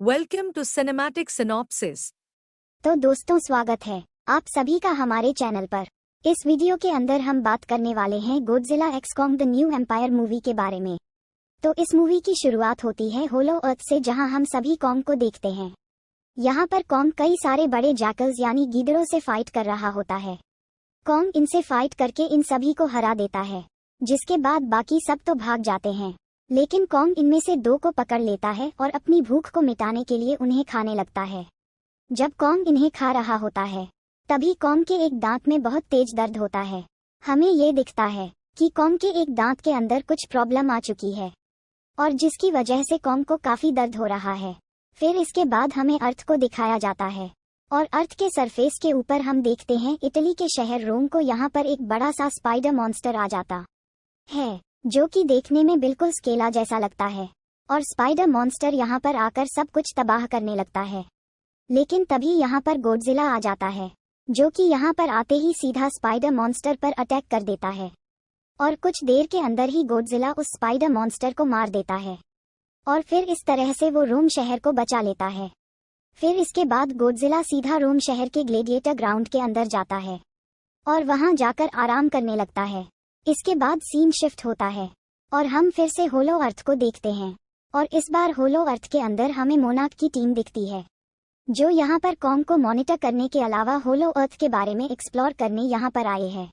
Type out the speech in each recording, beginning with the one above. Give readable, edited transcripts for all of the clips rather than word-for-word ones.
Welcome to Cinematic Synopsis. तो दोस्तों स्वागत है आप सभी का हमारे चैनल पर। इस वीडियो के अंदर हम बात करने वाले हैं Godzilla X Kong the new empire movie के बारे में। तो इस मूवी की शुरुआत होती है होलो अर्थ से, जहां हम सभी कॉन्ग को देखते हैं। यहां पर कॉन्ग कई सारे बड़े जैकल्स यानी गीदड़ों से फाइट कर रहा होता है। कॉन्ग इनसे फाइट करके इन सभी को हरा देता है, जिसके बाद बाकी सब तो भाग जाते हैं, लेकिन कॉन्ग इनमें से दो को पकड़ लेता है और अपनी भूख को मिटाने के लिए उन्हें खाने लगता है। जब कॉन्ग इन्हें खा रहा होता है, तभी कॉन्ग के एक दांत में बहुत तेज दर्द होता है। हमें ये दिखता है कि कॉन्ग के एक दांत के अंदर कुछ प्रॉब्लम आ चुकी है और जिसकी वजह से कॉन्ग को काफी दर्द हो रहा है। फिर इसके बाद हमें अर्थ को दिखाया जाता है और अर्थ के सरफेस के ऊपर हम देखते हैं इटली के शहर रोम को। यहाँ पर एक बड़ा सा स्पाइडर मॉन्स्टर आ जाता है, जो कि देखने में बिल्कुल स्केला जैसा लगता है, और स्पाइडर मॉन्स्टर यहाँ पर आकर सब कुछ तबाह करने लगता है। लेकिन तभी यहाँ पर गोडजिला आ जाता है, जो कि यहाँ पर आते ही सीधा स्पाइडर मॉन्स्टर पर अटैक कर देता है और कुछ देर के अंदर ही गोडजिला उस स्पाइडर मॉन्स्टर को मार देता है और फिर इस तरह से वो रोम शहर को बचा लेता है। फिर इसके बाद गोडजिला सीधा रोम शहर के ग्लेडिएटर ग्राउंड के अंदर जाता है और वहां जाकर आराम करने लगता है। इसके बाद सीन शिफ्ट होता है और हम फिर से होलो अर्थ को देखते हैं और इस बार होलो अर्थ के अंदर हमें मोनाक की टीम दिखती है, जो यहाँ पर कॉन्ग को मॉनिटर करने के अलावा होलो अर्थ के बारे में एक्सप्लोर करने यहाँ पर आए हैं।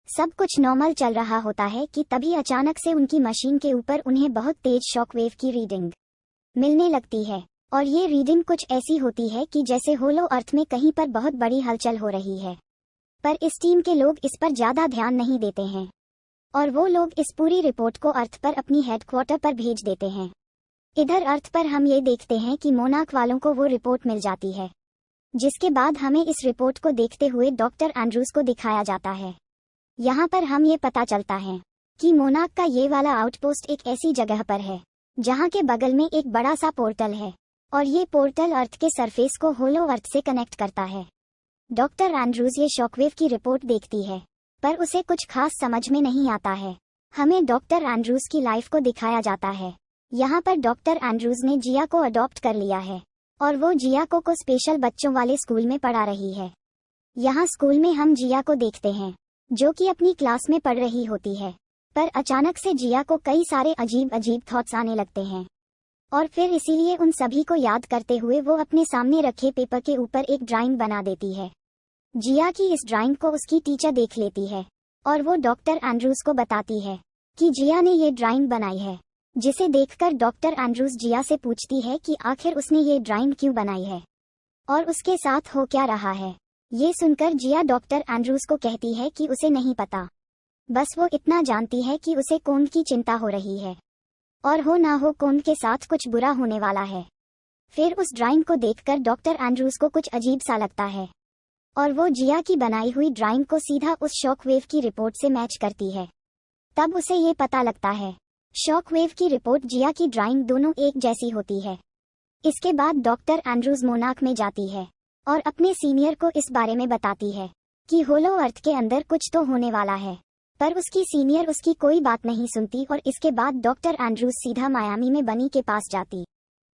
सब कुछ नॉर्मल चल रहा होता है कि तभी अचानक से उनकी मशीन के ऊपर उन्हें बहुत तेज शॉकवेव की रीडिंग मिलने लगती है और ये रीडिंग कुछ ऐसी होती है कि जैसे होलो अर्थ में कहीं पर बहुत बड़ी हलचल हो रही है। पर इस टीम के लोग इस पर ज्यादा ध्यान नहीं देते हैं और वो लोग इस पूरी रिपोर्ट को अर्थ पर अपनी हेडक्वार्टर पर भेज देते हैं। इधर अर्थ पर हम ये देखते हैं कि मोनाक वालों को वो रिपोर्ट मिल जाती है, जिसके बाद हमें इस रिपोर्ट को देखते हुए डॉक्टर एंड्रूज को दिखाया जाता है। यहाँ पर हम ये पता चलता है कि मोनाक का ये वाला आउटपोस्ट एक ऐसी जगह पर है जहाँ के बगल में एक बड़ा सा पोर्टल है और ये पोर्टल अर्थ के सरफेस को होलो अर्थ से कनेक्ट करता है। डॉक्टर एंड्रूज ये शॉकवेव की रिपोर्ट देखती है, पर उसे कुछ खास समझ में नहीं आता है। हमें डॉक्टर एंड्रूज की लाइफ को दिखाया जाता है। यहाँ पर डॉक्टर एंड्रूज ने जिया को अडॉप्ट कर लिया है और वो जिया को स्पेशल बच्चों वाले स्कूल में पढ़ा रही है। यहाँ स्कूल में हम जिया को देखते हैं, जो कि अपनी क्लास में पढ़ रही होती है, पर अचानक से जिया को कई सारे अजीब अजीब थॉट्स आने लगते हैं और फिर इसीलिए उन सभी को याद करते हुए वो अपने सामने रखे पेपर के ऊपर एक ड्राइंग बना देती है। जिया की इस ड्राइंग को उसकी टीचर देख लेती है और वो डॉक्टर एंड्रूज को बताती है कि जिया ने ये ड्राइंग बनाई है, जिसे देखकर डॉक्टर एंड्रूज जिया से पूछती है कि आखिर उसने ये ड्राइंग क्यों बनाई है और उसके साथ हो क्या रहा है। ये सुनकर जिया डॉक्टर एंड्रूज को कहती है कि उसे नहीं पता, बस वो इतना जानती है कि उसे कॉन्ग की चिंता हो रही है और हो ना हो कॉन्ग के साथ कुछ बुरा होने वाला है। फिर उस ड्राइंग को देखकर डॉक्टर एंड्रूज को कुछ अजीब सा लगता है और वो जिया की बनाई हुई ड्राइंग को सीधा उस शॉकवेव की रिपोर्ट से मैच करती है। तब उसे ये पता लगता है शॉकवेव की रिपोर्ट जिया की ड्राइंग दोनों एक जैसी होती है। इसके बाद डॉक्टर एंड्रूज मोनाक में जाती है और अपने सीनियर को इस बारे में बताती है कि होलो अर्थ के अंदर कुछ तो होने वाला है, पर उसकी सीनियर उसकी कोई बात नहीं सुनती और इसके बाद डॉक्टर एंड्रूज सीधा मायामी में बनी के पास जाती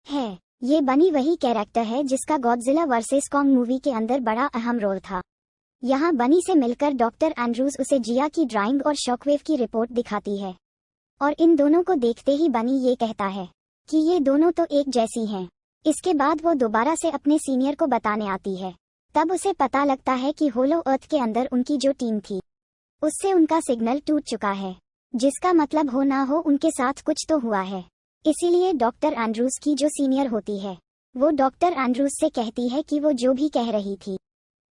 है। ये बनी वही कैरेक्टर है जिसका गॉडजिला वर्सेस कॉन्ग मूवी के अंदर बड़ा अहम रोल था। यहाँ बनी से मिलकर डॉक्टर एंड्रूज उसे जिया की ड्राइंग और शॉकवेव की रिपोर्ट दिखाती है और इन दोनों को देखते ही बनी ये कहता है कि ये दोनों तो एक जैसी हैं। इसके बाद वो दोबारा से अपने सीनियर को बताने आती है। तब उसे पता लगता है कि होलो अर्थ के अंदर उनकी जो टीम थी उससे उनका सिग्नल टूट चुका है, जिसका मतलब हो ना हो उनके साथ कुछ तो हुआ है। इसीलिए डॉक्टर एंड्रूज की जो सीनियर होती है वो डॉक्टर एंड्रूज से कहती है कि वो जो भी कह रही थी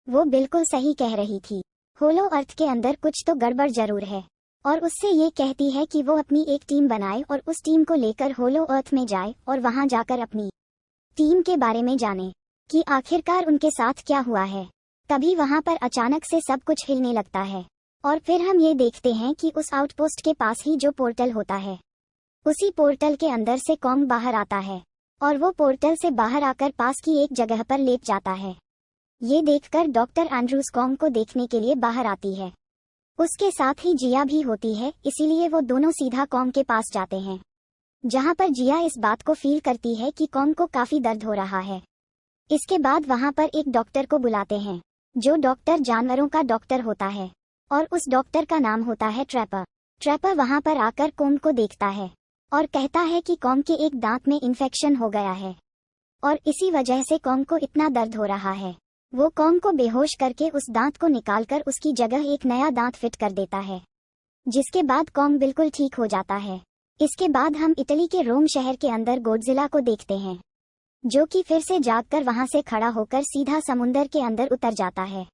वो बिल्कुल सही कह रही थी। होलो अर्थ के अंदर कुछ तो गड़बड़ जरूर है और उससे ये कहती है कि वो अपनी एक टीम बनाए और उस टीम को लेकर होलो अर्थ में जाए और वहां जाकर अपनी टीम के बारे में जाने कि आखिरकार उनके साथ क्या हुआ है। तभी वहां पर अचानक से सब कुछ हिलने लगता है और फिर हम ये देखते हैं कि उस आउटपोस्ट के पास ही जो पोर्टल होता है उसी पोर्टल के अंदर से कॉन्ग बाहर आता है और वो पोर्टल से बाहर आकर पास की एक जगह पर लेट जाता है। ये देखकर डॉक्टर एंड्रूज कॉन्ग को देखने के लिए बाहर आती है। उसके साथ ही जिया भी होती है, इसीलिए वो दोनों सीधा कॉन्ग के पास जाते हैं जहां पर जिया इस बात को फील करती है कि कॉन्ग को काफी दर्द हो रहा है। इसके बाद वहां पर एक डॉक्टर को बुलाते हैं, जो डॉक्टर जानवरों का डॉक्टर होता है, और उस डॉक्टर का नाम होता है ट्रैपर। ट्रैपर वहां पर आकर कॉन्ग को देखता है और कहता है कि कॉन्ग के एक दांत में इन्फेक्शन हो गया है और इसी वजह से कॉन्ग को इतना दर्द हो रहा है। वो कॉन्ग को बेहोश करके उस दांत को निकालकर उसकी जगह एक नया दांत फिट कर देता है, जिसके बाद कॉन्ग बिल्कुल ठीक हो जाता है। इसके बाद हम इटली के रोम शहर के अंदर गोडजिला को देखते हैं, जो कि फिर से जागकर वहां से खड़ा होकर सीधा समुंदर के अंदर उतर जाता है।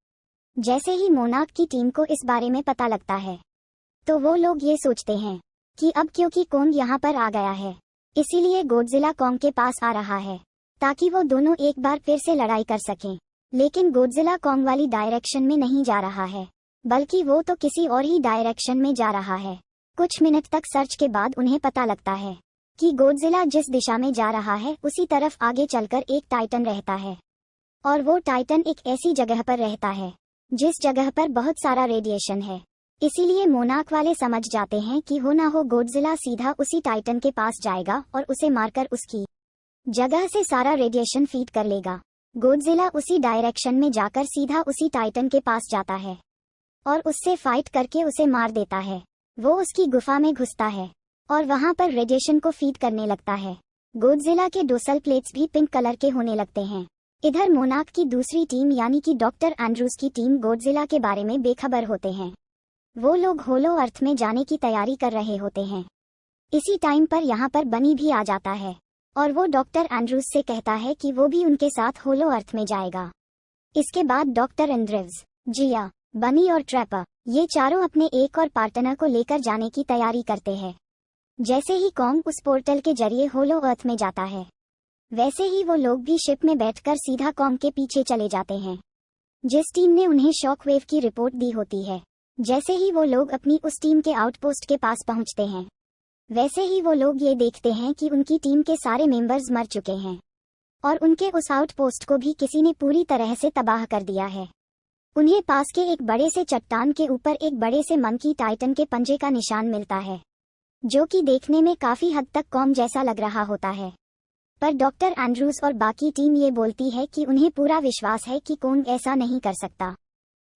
जैसे ही मोनार्क की टीम को इस बारे में पता लगता है, तो वो लोग ये सोचते हैं कि अब क्योंकि कॉन्ग यहाँ पर आ गया है, इसीलिए गोडजिला कॉन्ग के पास आ रहा है ताकि वो दोनों एक बार फिर से लड़ाई कर सकें। लेकिन गोडजिला कॉन्ग वाली डायरेक्शन में नहीं जा रहा है, बल्कि वो तो किसी और ही डायरेक्शन में जा रहा है। कुछ मिनट तक सर्च के बाद उन्हें पता लगता है कि गोडजिला जिस दिशा में जा रहा है उसी तरफ आगे चलकर एक टाइटन रहता है, और वो टाइटन एक ऐसी जगह पर रहता है जिस जगह पर बहुत सारा रेडिएशन है। इसीलिए मोनार्क वाले समझ जाते हैं कि हो ना हो गोडजिला सीधा उसी टाइटन के पास जाएगा और उसे मारकर उसकी जगह से सारा रेडिएशन फीड कर लेगा। गोडजिला उसी डायरेक्शन में जाकर सीधा उसी टाइटन के पास जाता है और उससे फाइट करके उसे मार देता है। वो उसकी गुफा में घुसता है और वहां पर रेडिएशन को फीड करने लगता है। गोडजिला के डोर्सल प्लेट्स भी पिंक कलर के होने लगते हैं। इधर मोनार्क की दूसरी टीम यानी कि डॉक्टर एंड्रूज की टीम गोडजिला के बारे में बेखबर होते हैं। वो लोग होलो अर्थ में जाने की तैयारी कर रहे होते हैं। इसी टाइम पर यहाँ पर बनी भी आ जाता है और वो डॉक्टर एंड्रूज से कहता है कि वो भी उनके साथ होलो अर्थ में जाएगा। इसके बाद डॉक्टर एंड्रूज, जिया, बनी और ट्रैपर ये चारों अपने एक और पार्टनर को लेकर जाने की तैयारी करते हैं। जैसे ही कॉन्ग उस पोर्टल के जरिए होलो अर्थ में जाता है, वैसे ही वो लोग भी शिप में बैठकर सीधा कॉन्ग के पीछे चले जाते हैं, जिस टीम ने उन्हें शॉक वेव की रिपोर्ट दी होती है। जैसे ही वो लोग अपनी उस टीम के आउटपोस्ट के पास पहुंचते हैं, वैसे ही वो लोग ये देखते हैं कि उनकी टीम के सारे मेंबर्स मर चुके हैं और उनके उस आउटपोस्ट को भी किसी ने पूरी तरह से तबाह कर दिया है। उन्हें पास के एक बड़े से चट्टान के ऊपर एक बड़े से मंकी टाइटन के पंजे का निशान मिलता है, जो कि देखने में काफी हद तक कॉम जैसा लग रहा होता है। पर डॉक्टर एंड्रूज और बाकी टीम ये बोलती है कि उन्हें पूरा विश्वास है कि कॉन्ग ऐसा नहीं कर सकता,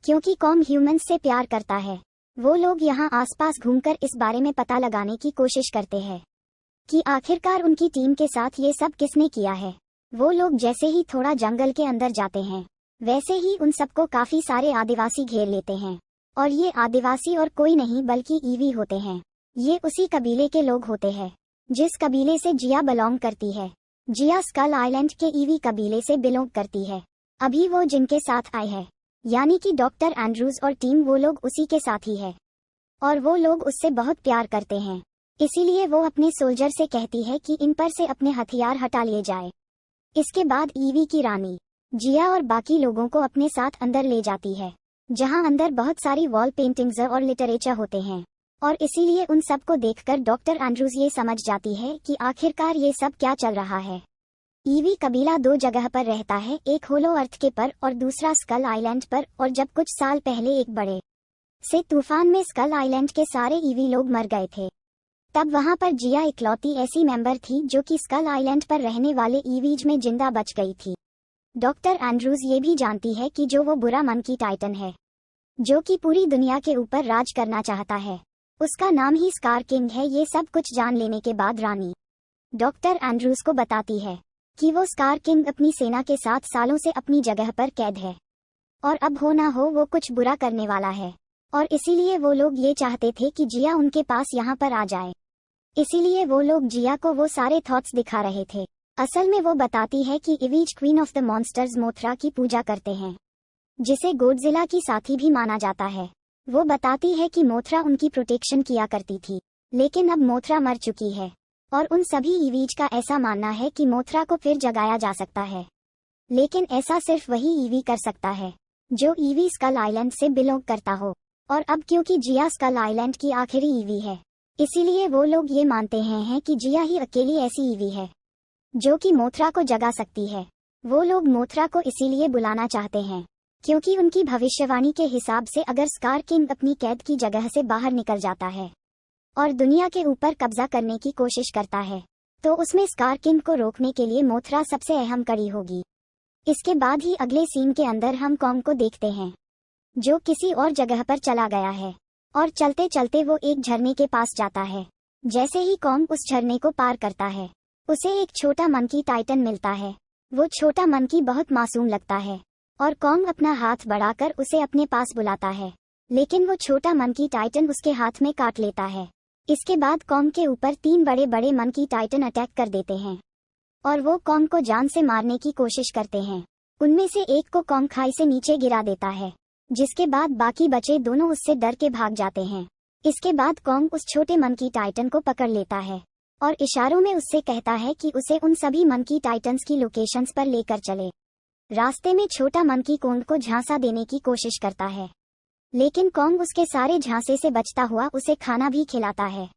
क्योंकि कॉन्ग ह्यूमंस से प्यार करता है। वो लोग यहाँ आसपास घूमकर इस बारे में पता लगाने की कोशिश करते हैं कि आखिरकार उनकी टीम के साथ ये सब किसने किया है। वो लोग जैसे ही थोड़ा जंगल के अंदर जाते हैं, वैसे ही उन सबको काफी सारे आदिवासी घेर लेते हैं, और ये आदिवासी और कोई नहीं बल्कि ईवी होते हैं। ये उसी कबीले के लोग होते हैं जिस कबीले से जिया बिलोंग करती है। जिया स्कल आइलैंड के ईवी कबीले से बिलोंग करती है। अभी वो जिनके साथ आए हैं यानी कि डॉक्टर एंड्रूज और टीम, वो लोग उसी के साथ ही है और वो लोग उससे बहुत प्यार करते हैं। इसीलिए वो अपने सोल्जर से कहती है कि इन पर से अपने हथियार हटा लिए जाए। इसके बाद ईवी की रानी जिया और बाकी लोगों को अपने साथ अंदर ले जाती है, जहां अंदर बहुत सारी वॉल पेंटिंग्स और लिटरेचर होते हैं, और इसीलिए उन सब को देखकर डॉक्टर एंड्रूज ये समझ जाती है कि आखिरकार ये सब क्या चल रहा है। ईवी कबीला दो जगह पर रहता है, एक होलो अर्थ के पर और दूसरा स्कल आइलैंड पर। और जब कुछ साल पहले एक बड़े से तूफान में स्कल आइलैंड के सारे ईवी लोग मर गए थे, तब वहां पर जिया इकलौती ऐसी मेंबर थी जो कि स्कल आइलैंड पर रहने वाले ईवीज में जिंदा बच गई थी। डॉक्टर एंड्रूज ये भी जानती है कि जो वो बुरा मन की टाइटन है, जो कि पूरी दुनिया के ऊपर राज करना चाहता है, उसका नाम ही स्कार किंग है। ये सब कुछ जान लेने के बाद रानी डॉक्टर एंड्रूज को बताती है कि वो स्कार किंग अपनी सेना के साथ सालों से अपनी जगह पर कैद है और अब हो ना हो वो कुछ बुरा करने वाला है, और इसीलिए वो लोग ये चाहते थे कि जिया उनके पास यहाँ पर आ जाए। इसीलिए वो लोग जिया को वो सारे थॉट्स दिखा रहे थे। असल में वो बताती है कि Iwis queen of the monsters Mothra की पूजा करते हैं, जिसे गोडजिला की साथी भी माना जाता है। वो बताती है कि मोथरा उनकी प्रोटेक्शन किया करती थी, लेकिन अब मोथरा मर चुकी है और उन सभी ईवीज का ऐसा मानना है कि मोथरा को फिर जगाया जा सकता है, लेकिन ऐसा सिर्फ वही ईवी कर सकता है जो ईवी स्कल आइलैंड से बिलोंग करता हो। और अब क्योंकि जिया स्कल आइलैंड की आखिरी ईवी है, इसीलिए वो लोग ये मानते हैं कि जिया ही अकेली ऐसी ईवी है जो कि मोथरा को जगा सकती है। वो लोग मोथरा को इसीलिए बुलाना चाहते हैं क्योंकि उनकी भविष्यवाणी के हिसाब से अगर स्कार किंग अपनी कैद की जगह से बाहर निकल जाता है और दुनिया के ऊपर कब्जा करने की कोशिश करता है, तो उसमें स्कार किंग को रोकने के लिए मोथरा सबसे अहम कड़ी होगी। इसके बाद ही अगले सीन के अंदर हम कॉन्ग को देखते हैं, जो किसी और जगह पर चला गया है, और चलते चलते वो एक झरने के पास जाता है। जैसे ही कॉन्ग उस झरने को पार करता है, उसे एक छोटा मंकी टाइटन मिलता है। वो छोटा मंकी बहुत मासूम लगता है, और कॉन्ग अपना हाथ बढ़ाकर उसे अपने पास बुलाता है, लेकिन वो छोटा मंकी टाइटन उसके हाथ में काट लेता है। इसके बाद कॉन्ग के ऊपर 3 बड़े बड़े मंकी टाइटन अटैक कर देते हैं, और वो कॉन्ग को जान से मारने की कोशिश करते हैं। उनमें से एक को कॉन्ग खाई से नीचे गिरा देता है, जिसके बाद बाकी बचे दोनों उससे डर के भाग जाते हैं। इसके बाद कॉन्ग उस छोटे मंकी टाइटन को पकड़ लेता है, और इशारों में उससे कहता है कि उसे उन सभी मंकी टाइटन्स की लोकेशंस पर लेकर चले। रास्ते में छोटा मंकी कॉन्ग को झांसा देने की कोशिश करता है, लेकिन कॉन्ग उसके सारे झांसे से बचता हुआ उसे खाना भी खिलाता है,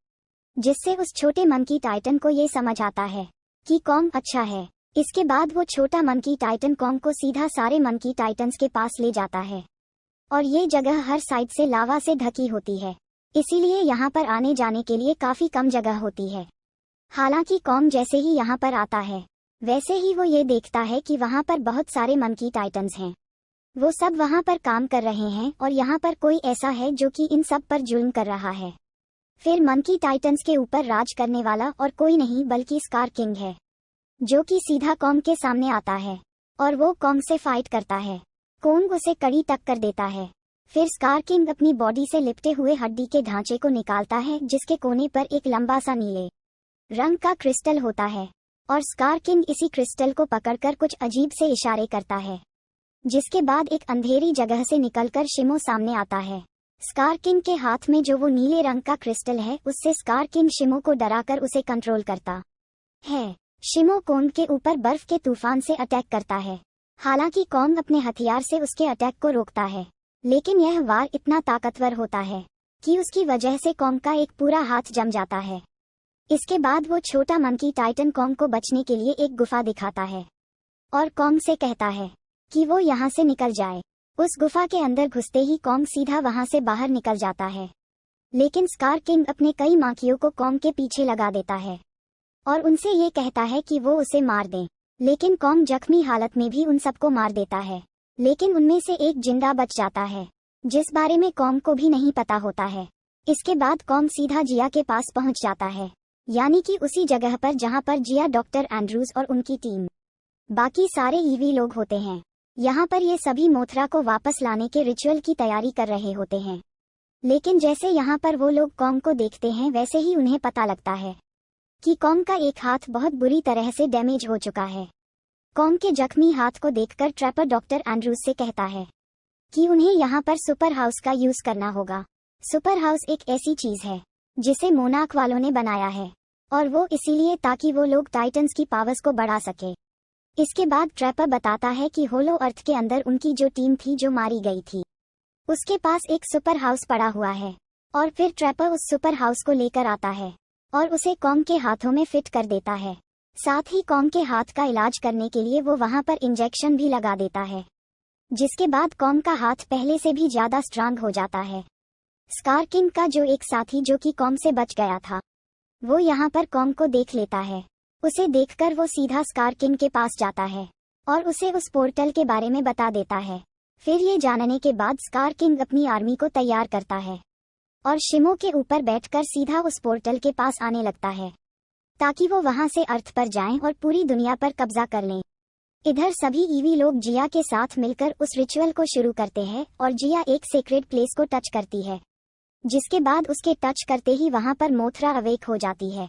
जिससे उस छोटे मंकी टाइटन को ये समझ आता है कि कॉन्ग अच्छा है। इसके बाद वो छोटा मंकी टाइटन कॉन्ग को सीधा सारे मंकी टाइटन्स के पास ले जाता है, और ये जगह हर साइड से लावा से ढकी होती है, इसीलिए यहाँ पर आने जाने के लिए काफी कम जगह होती है। हालांकि कॉन्ग जैसे ही यहाँ पर आता है, वैसे ही वो ये देखता है कि वहाँ पर बहुत सारे मंकी टाइटन्स हैं। वो सब वहाँ पर काम कर रहे हैं, और यहाँ पर कोई ऐसा है जो कि इन सब पर जुल्म कर रहा है। फिर मंकी टाइटन्स के ऊपर राज करने वाला और कोई नहीं बल्कि स्कार किंग है, जो कि सीधा कॉन्ग के सामने आता है, और वो कॉन्ग से फाइट करता है। कॉन्ग उसे कड़ी टक्कर देता है। फिर स्कार किंग अपनी बॉडी से लिपटे हुए हड्डी के ढांचे को निकालता है, जिसके कोने पर एक लंबा सा नीले रंग का क्रिस्टल होता है, और स्कार किंग इसी क्रिस्टल को पकड़कर कुछ अजीब से इशारे करता है, जिसके बाद एक अंधेरी जगह से निकलकर शिमो सामने आता है। स्कार किंग के हाथ में जो वो नीले रंग का क्रिस्टल है, उससे स्कार किंग शिमो को डराकर उसे कंट्रोल करता है। शिमो कॉन्ग के ऊपर बर्फ के तूफान से अटैक करता है। हालांकि कॉन्ग अपने हथियार से उसके अटैक को रोकता है, लेकिन यह वार इतना ताकतवर होता है कि उसकी वजह से कॉन्ग का एक पूरा हाथ जम जाता है। इसके बाद वो छोटा मंकी टाइटन कॉन्ग को बचने के लिए एक गुफा दिखाता है, और कॉन्ग से कहता है कि वो यहाँ से निकल जाए। उस गुफा के अंदर घुसते ही कॉन्ग सीधा वहाँ से बाहर निकल जाता है, लेकिन स्कार किंग अपने कई मांकियों को कॉन्ग के पीछे लगा देता है, और उनसे ये कहता है कि वो उसे मार दें। लेकिन कॉन्ग जख्मी हालत में भी उन सबको मार देता है, लेकिन उनमें से एक जिंदा बच जाता है, जिस बारे में कॉन्ग को भी नहीं पता होता है। इसके बाद कॉन्ग सीधा जिया के पास पहुंच जाता है, यानी कि उसी जगह पर जहां पर जिया, डॉक्टर एंड्रूज और उनकी टीम, बाकी सारे ईवी लोग होते हैं। यहाँ पर ये सभी मोथरा को वापस लाने के रिचुअल की तैयारी कर रहे होते हैं। लेकिन जैसे यहाँ पर वो लोग कॉन्ग को देखते हैं, वैसे ही उन्हें पता लगता है कि कॉन्ग का एक हाथ बहुत बुरी तरह से डैमेज हो चुका है। कॉन्ग के जख्मी हाथ को देखकर ट्रैपर डॉक्टर एंड्रूज से कहता है कि उन्हें यहाँ पर सुपर हाउस का यूज करना होगा। सुपर हाउस एक ऐसी चीज है जिसे मोनाक वालों ने बनाया है, और वो इसीलिए ताकि वो लोग टाइटन्स की पावर्स को बढ़ा सके। इसके बाद ट्रैपर बताता है कि होलो अर्थ के अंदर उनकी जो टीम थी जो मारी गई थी, उसके पास एक सुपर हाउस पड़ा हुआ है, और फिर ट्रैपर उस सुपर हाउस को लेकर आता है और उसे कॉन्ग के हाथों में फिट कर देता है। साथ ही कॉन्ग के हाथ का इलाज करने के लिए वो वहां पर इंजेक्शन भी लगा देता है, जिसके बाद कॉन्ग का हाथ पहले से भी ज्यादा स्ट्रांग हो जाता है। स्कार किंग का जो एक साथी जो कि कॉन्ग से बच गया था, वो यहाँ पर कॉन्ग को देख लेता है। उसे देखकर वो सीधा स्कार किंग के पास जाता है और उसे उस पोर्टल के बारे में बता देता है। फिर ये जानने के बाद स्कार किंग अपनी आर्मी को तैयार करता है और शिमो के ऊपर बैठकर सीधा उस पोर्टल के पास आने लगता है, ताकि वो वहां से अर्थ पर जाएं और पूरी दुनिया पर कब्जा कर लें। इधर सभी ईवी लोग जिया के साथ मिलकर उस रिचुअल को शुरू करते हैं और जिया एक सेक्रेड प्लेस को टच करती है, जिसके बाद उसके टच करते ही वहां पर मोथरा अवेक हो जाती है।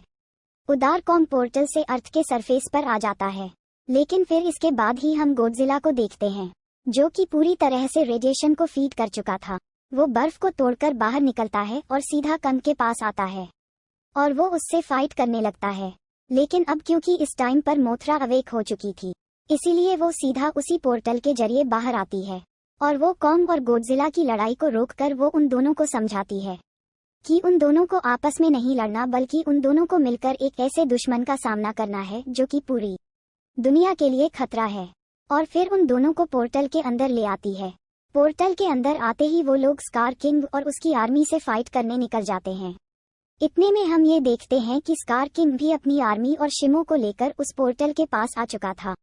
उदार कॉन्ग पोर्टल से अर्थ के सरफेस पर आ जाता है, लेकिन फिर इसके बाद ही हम गोडजिला को देखते हैं, जो कि पूरी तरह से रेडिएशन को फीड कर चुका था। वो बर्फ को तोड़कर बाहर निकलता है और सीधा कंग के पास आता है और वो उससे फाइट करने लगता है। लेकिन अब क्योंकि इस टाइम पर मोथरा अवेक हो चुकी थी, इसीलिए वो सीधा उसी पोर्टल के जरिए बाहर आती है और वो कॉन्ग और गोडजिला की लड़ाई को रोककर वो उन दोनों को समझाती है कि उन दोनों को आपस में नहीं लड़ना, बल्कि उन दोनों को मिलकर एक ऐसे दुश्मन का सामना करना है जो कि पूरी दुनिया के लिए खतरा है। और फिर उन दोनों को पोर्टल के अंदर ले आती है। पोर्टल के अंदर आते ही वो लोग स्कार किंग और उसकी आर्मी से फाइट करने निकल जाते हैं। इतने में हम ये देखते हैं कि स्कार किंग भी अपनी आर्मी और शिमो को लेकर उस पोर्टल के पास आ चुका था।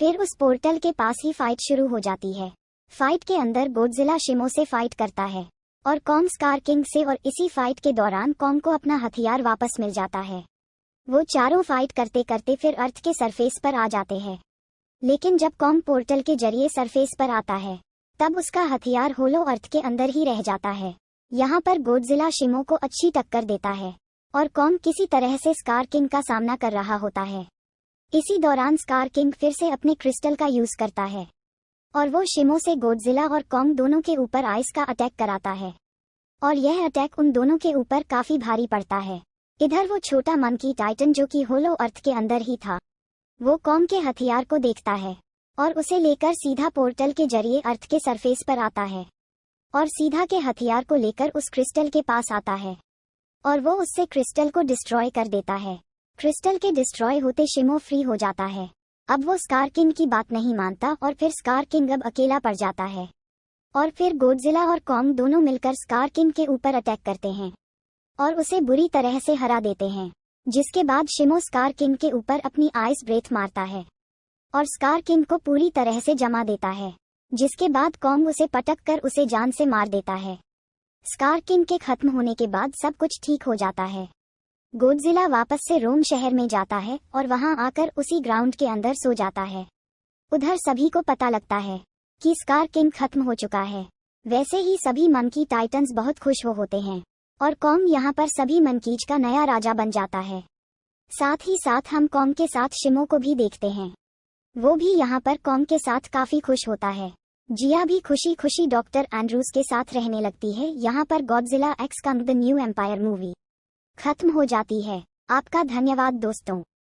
फिर उस पोर्टल के पास ही फाइट शुरू हो जाती है। फाइट के अंदर गोडजिला शिमो से फाइट करता है और कॉन्ग स्कार किंग से, और इसी फाइट के दौरान कॉन्ग को अपना हथियार वापस मिल जाता है। वो चारों फाइट करते करते फिर अर्थ के सरफेस पर आ जाते हैं। लेकिन जब कॉन्ग पोर्टल के जरिए सरफेस पर आता है तब उसका हथियार होलो अर्थ के अंदर ही रह जाता है। यहाँ पर गोडजिला शिमो को अच्छी टक्कर देता है और कॉन्ग किसी तरह से स्कार किंग का सामना कर रहा होता है। इसी दौरान स्कार किंग फिर से अपने क्रिस्टल का यूज करता है और वो शिमो से गोडजिला और कॉन्ग दोनों के ऊपर आइस का अटैक कराता है और यह अटैक उन दोनों के ऊपर काफी भारी पड़ता है। इधर वो छोटा मंकी टाइटन जो कि होलो अर्थ के अंदर ही था, वो कॉन्ग के हथियार को देखता है और उसे लेकर सीधा पोर्टल के जरिए अर्थ के सरफेस पर आता है और सीधा के हथियार को लेकर उस क्रिस्टल के पास आता है और वो उससे क्रिस्टल को डिस्ट्रॉय कर देता है। क्रिस्टल के डिस्ट्रॉय होते शिमो फ्री हो जाता है। अब वो स्कार किंग की बात नहीं मानता और फिर स्कार किंग अब अकेला पड़ जाता है और फिर गोडजिला और कॉन्ग दोनों मिलकर स्कार किंग के ऊपर अटैक करते हैं और उसे बुरी तरह से हरा देते हैं। जिसके बाद शिमो स्कार किंग के ऊपर अपनी आइस ब्रेथ मारता है और स्कार किंग को पूरी तरह से जमा देता है। जिसके बाद कॉन्ग उसे पटक कर उसे जान से मार देता है। स्कार किंग के खत्म होने के बाद सब कुछ ठीक हो जाता है। गोडजिला वापस से रोम शहर में जाता है और वहां आकर उसी ग्राउंड के अंदर सो जाता है। उधर सभी को पता लगता है कि स्कार किंग खत्म हो चुका है। वैसे ही सभी मंकी टाइटन्स बहुत खुश होते हैं और कॉन्ग यहाँ पर सभी मंकीज का नया राजा बन जाता है। साथ ही साथ हम कॉन्ग के साथ शिमो को भी देखते हैं। वो भी यहाँ पर कॉन्ग के साथ काफी खुश होता है। जिया भी खुशी खुशी डॉक्टर एंड्रूज के साथ रहने लगती है। यहाँ पर Godzilla X Kong the new empire movie खत्म हो जाती है। आपका धन्यवाद दोस्तों।